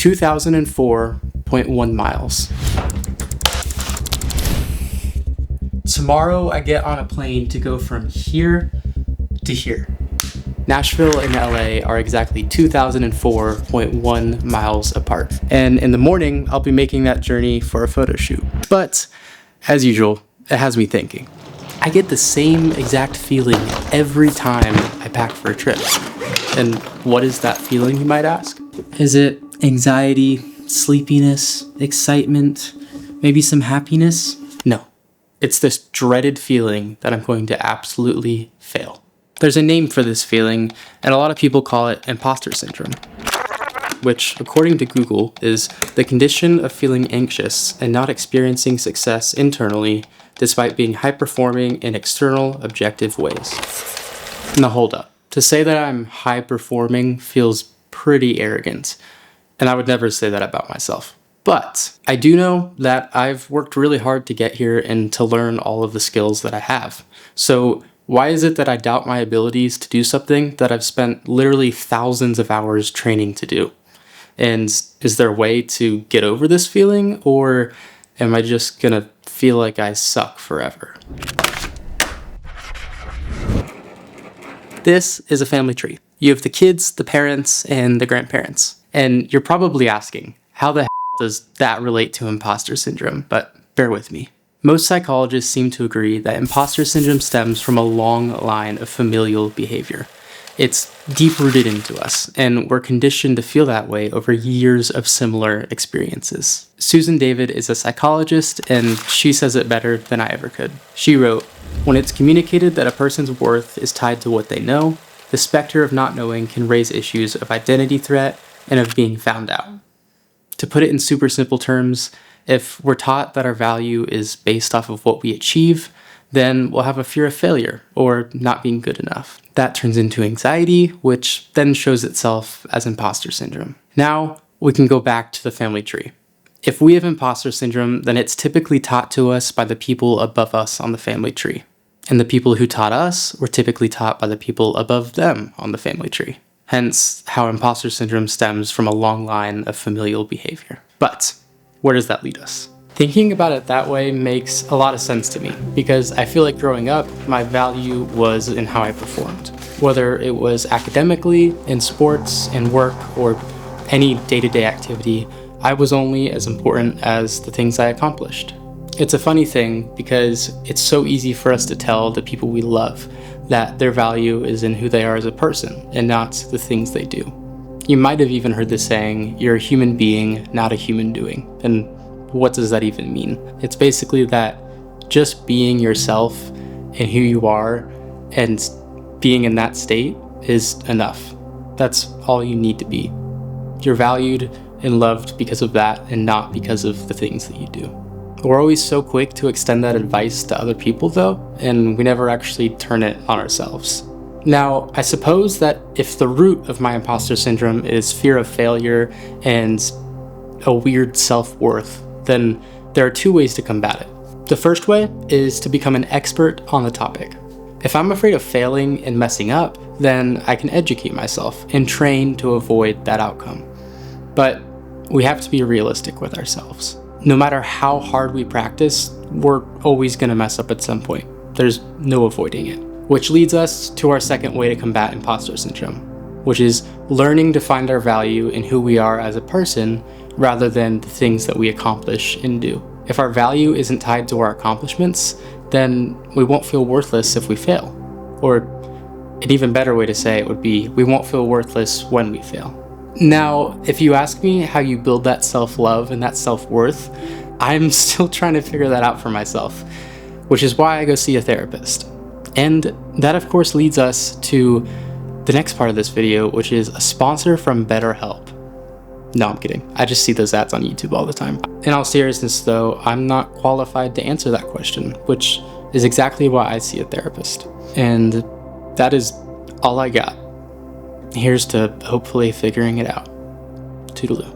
2004.1 miles. Tomorrow I get on a plane to go from here to here. Nashville and LA are exactly 2004.1 miles apart. And in the morning, I'll be making that journey for a photo shoot. But as usual, it has me thinking. I get the same exact feeling every time I pack for a trip. And what is that feeling, you might ask? Is it anxiety, sleepiness, excitement, maybe some happiness? No. It's this dreaded feeling that I'm going to absolutely fail. There's a name for this feeling, and a lot of people call it imposter syndrome, which, according to Google, is the condition of feeling anxious and not experiencing success internally despite being high-performing in external, objective ways. Now hold up. To say that I'm high-performing feels pretty arrogant, and I would never say that about myself. But I do know that I've worked really hard to get here and to learn all of the skills that I have. So why is it that I doubt my abilities to do something that I've spent literally thousands of hours training to do? And is there a way to get over this feeling, or am I just gonna feel like I suck forever? This is a family tree. You have the kids, the parents, and the grandparents. And you're probably asking, how the hell does that relate to imposter syndrome? But bear with me. Most psychologists seem to agree that imposter syndrome stems from a long line of familial behavior. It's deep-rooted into us, and we're conditioned to feel that way over years of similar experiences. Susan David is a psychologist, and she says it better than I ever could. She wrote, "When it's communicated that a person's worth is tied to what they know, the specter of not knowing can raise issues of identity threat and of being found out." To put it in super simple terms, if we're taught that our value is based off of what we achieve, then we'll have a fear of failure or not being good enough. That turns into anxiety, which then shows itself as imposter syndrome. Now we can go back to the family tree. If we have imposter syndrome, then it's typically taught to us by the people above us on the family tree. And the people who taught us were typically taught by the people above them on the family tree. Hence, how imposter syndrome stems from a long line of familial behavior. But where does that lead us? Thinking about it that way makes a lot of sense to me, because I feel like growing up, my value was in how I performed. Whether it was academically, in sports, in work, or any day-to-day activity, I was only as important as the things I accomplished. It's a funny thing, because it's so easy for us to tell the people we love that their value is in who they are as a person and not the things they do. You might have even heard the saying, "You're a human being, not a human doing." And what does that even mean? It's basically that just being yourself and who you are and being in that state is enough. That's all you need to be. You're valued and loved because of that and not because of the things that you do. We're always so quick to extend that advice to other people though, and we never actually turn it on ourselves. Now, I suppose that if the root of my imposter syndrome is fear of failure and a weird self-worth, then there are two ways to combat it. The first way is to become an expert on the topic. If I'm afraid of failing and messing up, then I can educate myself and train to avoid that outcome. But we have to be realistic with ourselves. No matter how hard we practice, we're always going to mess up at some point. There's no avoiding it. Which leads us to our second way to combat imposter syndrome, which is learning to find our value in who we are as a person rather than the things that we accomplish and do. If our value isn't tied to our accomplishments, then we won't feel worthless if we fail. Or an even better way to say it would be, we won't feel worthless when we fail. Now, if you ask me how you build that self-love and that self-worth, I'm still trying to figure that out for myself, which is why I go see a therapist. And that of course leads us to the next part of this video, which is a sponsor from BetterHelp. No, I'm kidding. I just see those ads on YouTube all the time. In all seriousness though, I'm not qualified to answer that question, which is exactly why I see a therapist. And that is all I got. Here's to hopefully figuring it out. Toodaloo.